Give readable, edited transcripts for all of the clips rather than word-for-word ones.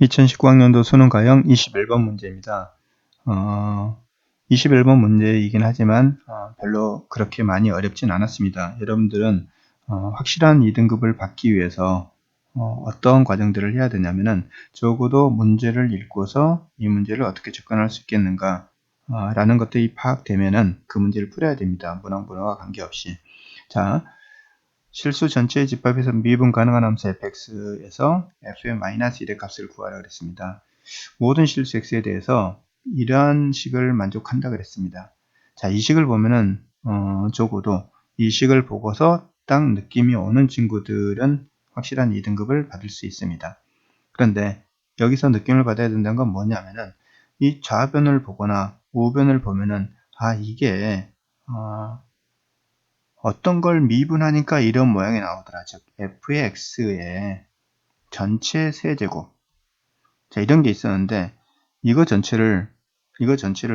2019학년도 수능 가형 21번 문제입니다. 21번 문제이긴 하지만 별로 그렇게 많이 어렵진 않았습니다. 여러분들은 확실한 2등급을 받기 위해서 어떤 과정들을 해야 되냐면은 적어도 문제를 읽고서 이 문제를 어떻게 접근할 수 있겠는가 라는 것들이 파악되면은 그 문제를 풀어야 됩니다. 문항번호와 관계없이. 자, 실수 전체의 집합에서 미분 가능한 함수 fx에서 f의 -1의 값을 구하라 그랬습니다. 모든 실수 x에 대해서 이러한 식을 만족한다 그랬습니다. 자, 이 식을 보면은 적어도 이 식을 보고서 딱 느낌이 오는 친구들은 확실한 2등급을 받을 수 있습니다. 그런데 여기서 느낌을 받아야 된다는 건 뭐냐면은 이 좌변을 보거나 우변을 보면은 이게 어떤 걸 미분하니까 이런 모양이 나오더라. 즉 f의 x의 전체 세제곱. 자, 이런 게 있었는데 이거 전체를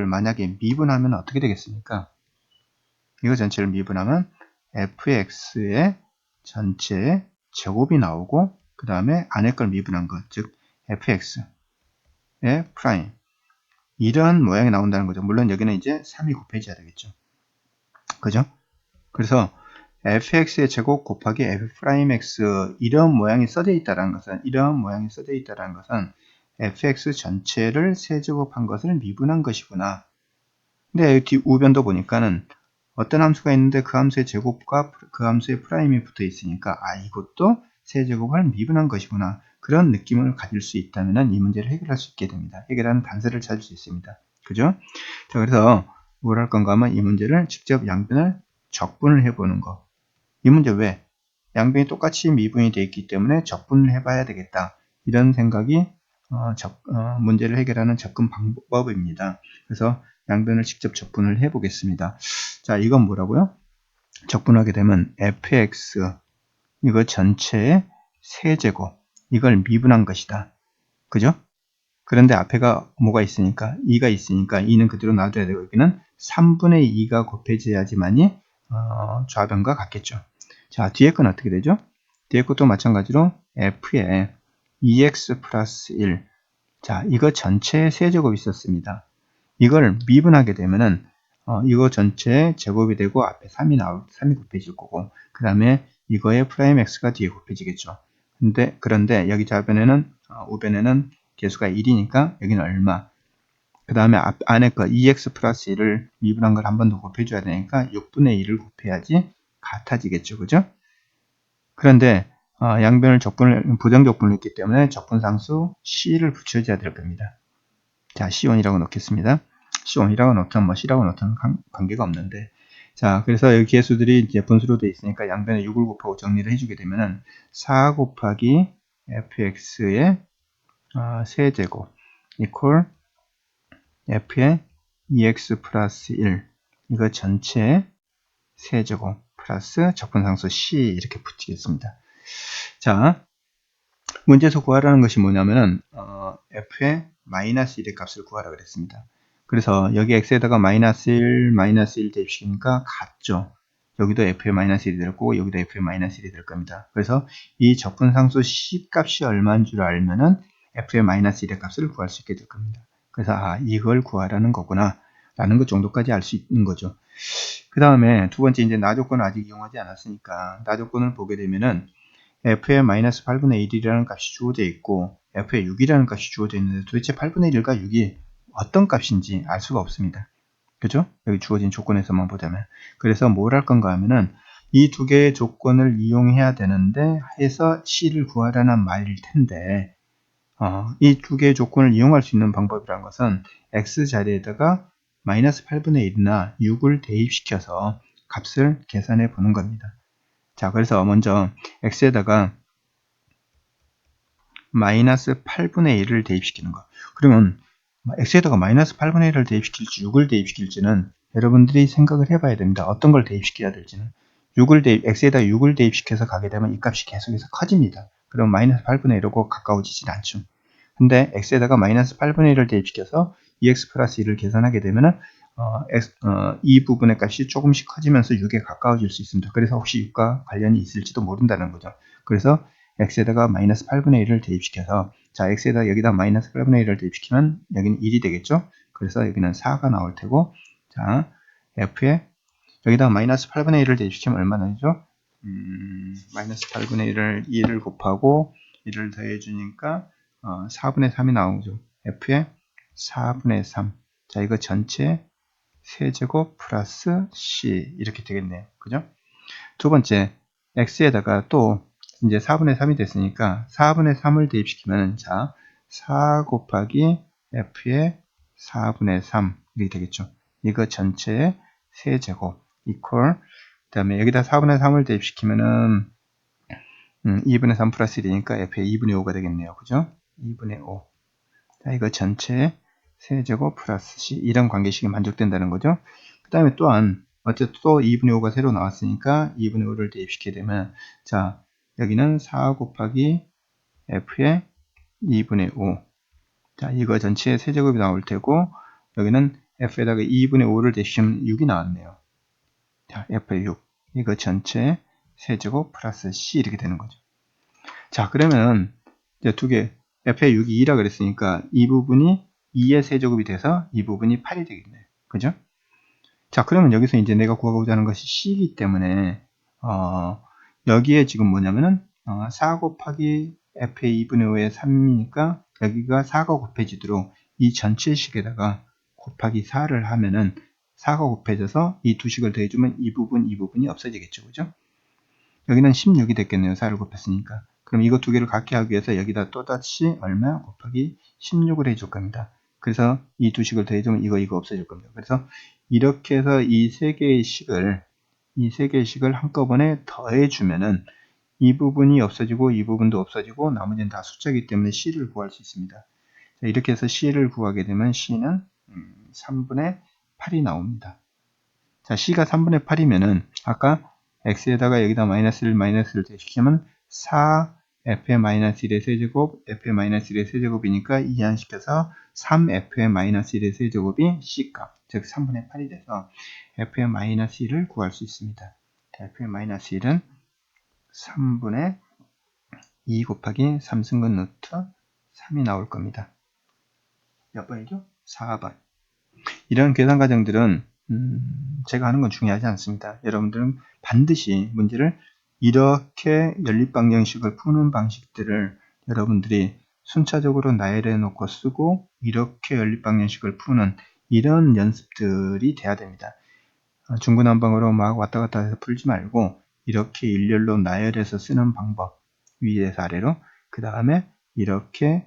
만약에 미분하면 어떻게 되겠습니까? 이거 전체를 미분하면 f의 x의 전체 제곱이 나오고 그 다음에 안에 걸 미분한 것, 즉 fx의 프라임, 이런 모양이 나온다는 거죠. 물론 여기는 이제 3이 곱해져야 되겠죠. 그죠? 그래서 fx의 제곱 곱하기 f'x 이런 모양이 써져 있다는 것은 fx 전체를 세제곱한 것을 미분한 것이구나. 근데 뒤 우변도 보니까는 어떤 함수가 있는데 그 함수의 제곱과 그 함수의 프라임이 붙어 있으니까 이것도 세제곱을 미분한 것이구나. 그런 느낌을 가질 수 있다면 이 문제를 해결할 수 있게 됩니다. 해결하는 단서를 찾을 수 있습니다. 그죠? 자, 그래서 뭘 할 건가 하면 이 문제를 직접 양변을 적분을 해보는 거. 이 문제 왜? 양변이 똑같이 미분이 되어 있기 때문에 적분을 해봐야 되겠다. 이런 생각이 문제를 해결하는 접근 방법입니다. 그래서 양변을 직접 적분을 해보겠습니다. 자, 이건 뭐라고요? 적분하게 되면 fx 이거 전체의 세제곱 이걸 미분한 것이다. 그죠? 그런데 앞에가 뭐가 있으니까 2가 있으니까 2는 그대로 놔둬야 되고 여기는 3분의 2가 곱해져야지만이 좌변과 같겠죠. 자, 뒤에 건 어떻게 되죠? 뒤에 것도 마찬가지로 f에 2x 플러스 1. 자, 이거 전체의 세제곱이 있었습니다. 이걸 미분하게 되면은 이거 전체 제곱이 되고 앞에 3이 곱해질 거고 그 다음에 이거의 프라임 x가 뒤에 곱해지겠죠. 그런데 여기 좌변에는 우변에는 개수가 1이니까 여기는 얼마? 그 다음에 안에 거 2x 플러스 1을 미분한 걸 한 번 더 곱해줘야 되니까 6분의 1을 곱해야지 같아지겠죠. 그죠? 그런데 양변을 부정적분을 했기 때문에 적분상수 c를 붙여줘야 될 겁니다. 자, C1이라고 넣겠습니다. C1이라고 넣든 뭐 C라고 넣든 관계가 없는데, 자, 그래서 여기 개수들이 이제 분수로 되어 있으니까 양변에 6을 곱하고 정리를 해주게 되면은 4 곱하기 fx의 세제곱 이퀄 f의 2x 플러스 1 이거 전체 세제곱 플러스 적분상수 C 이렇게 붙이겠습니다. 자, 문제에서 구하라는 것이 뭐냐면은 f의 마이너스 1의 값을 구하라 그랬습니다. 그래서 여기 x에다가 마이너스 1 대입시키니까 같죠. 여기도 f의 마이너스 1이 될 거고 여기도 f의 마이너스 1이 될 겁니다. 그래서 이 적분상수 c 값이 얼마인 줄 알면은 f의 마이너스 1의 값을 구할 수 있게 될 겁니다. 그래서 이걸 구하라는 거구나 라는 것 정도까지 알 수 있는 거죠. 그 다음에 두 번째 이제 나조건을 아직 이용하지 않았으니까 나조건을 보게 되면은 f의 마이너스 8분의 1이라는 값이 주어져 있고 f의 6이라는 값이 주어져 있는데 도대체 8분의 1과 6이 어떤 값인지 알 수가 없습니다. 그죠? 여기 주어진 조건에서만 보자면. 그래서 뭘 할 건가 하면은 이 두 개의 조건을 이용해야 되는데 해서 c를 구하라는 말일 텐데 이 두 개의 조건을 이용할 수 있는 방법이란 것은 x 자리에다가 마이너스 8분의 1이나 6을 대입시켜서 값을 계산해 보는 겁니다. 자, 그래서 먼저 x에다가 마이너스 8분의 1을 대입시키는 거. 그러면 x에다가 마이너스 8분의 1을 대입시킬지 6을 대입시킬지는 여러분들이 생각을 해봐야 됩니다. 어떤 걸 대입시켜야 될지는. x에다 6을 대입시켜서 가게 되면 이 값이 계속해서 커집니다. 그럼 마이너스 8분의 1하고 가까워지진 않죠. 근데 x에다가 마이너스 8분의 1을 대입시켜서 2x 플러스 1을 계산하게 되면은 이 부분의 값이 조금씩 커지면서 6에 가까워질 수 있습니다. 그래서 혹시 6과 관련이 있을지도 모른다는 거죠. 그래서 x에다가 마이너스 8분의 1을 대입시켜서, 자, x에다 여기다 마이너스 8분의 1을 대입시키면 여기는 1이 되겠죠? 그래서 여기는 4가 나올 테고, 자, f에 여기다 마이너스 8분의 1을 대입시키면 얼마나 되죠? 마이너스 8분의 1을 2를 곱하고 1을 더해주니까 4분의 3이 나오죠. f에 4분의 3. 자, 이거 전체 세제곱 플러스 c 이렇게 되겠네요. 그죠? 두 번째, x에다가 또 이제 4분의 3이 됐으니까 4분의 3을 대입시키면, 자, 4 곱하기 f의 4분의 3 이렇게 되겠죠. 이거 전체의 세제곱 이퀄, 그 다음에 여기다 4분의 3을 대입시키면은 2분의 3 플러스 1이니까 f의 2분의 5가 되겠네요. 그죠? 2분의 5. 자, 이거 전체 세제곱 플러스 c, 이런 관계식이 만족된다는 거죠. 그 다음에 또한 어쨌든 또 2분의 5가 새로 나왔으니까 2분의 5를 대입시키게 되면, 자, 여기는 4 곱하기 f의 2분의 5. 자, 이거 전체의 세제곱이 나올 테고, 여기는 f에다가 2분의 5를 대입시키면 6이 나왔네요. 자, f의 6. 이거 전체 세제곱 플러스 c 이렇게 되는 거죠. 자, 그러면 이제 두 개, f의 6이 2라 그랬으니까 이 부분이 2의 세제곱이 돼서 이 부분이 8이 되겠네요. 그죠? 자, 그러면 여기서 이제 내가 구하고자 하는 것이 c이기 때문에 여기에 지금 뭐냐면은 4 곱하기 f의 2분의 5의 3이니까 여기가 4가 곱해지도록 이 전체 식에다가 곱하기 4를 하면은 4가 곱해져서 이 두 식을 더해주면 이 부분이 없어지겠죠. 그죠? 여기는 16이 됐겠네요. 4를 곱했으니까. 그럼 이거 두 개를 같게 하기 위해서 여기다 또다시 얼마 곱하기 16을 해줄 겁니다. 그래서 이 두 식을 더해주면 이거 없어질 겁니다. 그래서 이렇게 해서 이 세 개의 식을 한꺼번에 더해주면은 이 부분이 없어지고 이 부분도 없어지고 나머지는 다 숫자이기 때문에 C를 구할 수 있습니다. 자, 이렇게 해서 C를 구하게 되면 C는 3분의 8이 나옵니다. 자, C가 3분의 8이면은 아까 X에다가 여기다 마이너스를 대시키면 4 f의 마이너스 1의 세제곱, f의 마이너스 1의 세제곱이니까 이항시켜서 3f의 마이너스 1의 세제곱이 C값, 즉 3분의 8이 돼서 f의 마이너스 1을 구할 수 있습니다. f의 마이너스 1은 3분의 2 곱하기 3승근 루트 3이 나올 겁니다. 몇 번이죠? 4번. 이런 계산 과정들은 제가 하는 건 중요하지 않습니다. 여러분들은 반드시 문제를 이렇게 연립방정식을 푸는 방식들을 여러분들이 순차적으로 나열해 놓고 쓰고 이렇게 연립방정식을 푸는 이런 연습들이 돼야 됩니다. 중구난방으로 막 왔다 갔다 해서 풀지 말고 이렇게 일렬로 나열해서 쓰는 방법, 위에서 아래로, 그 다음에 이렇게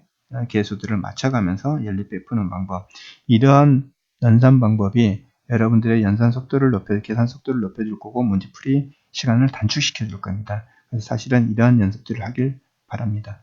개수들을 맞춰가면서 연립배 푸는 방법, 이러한 연산 방법이 여러분들의 연산 속도를 계산 속도를 높여줄 거고 문제풀이 시간을 단축시켜 줄 겁니다. 그래서 사실은 이러한 연습들을 하길 바랍니다.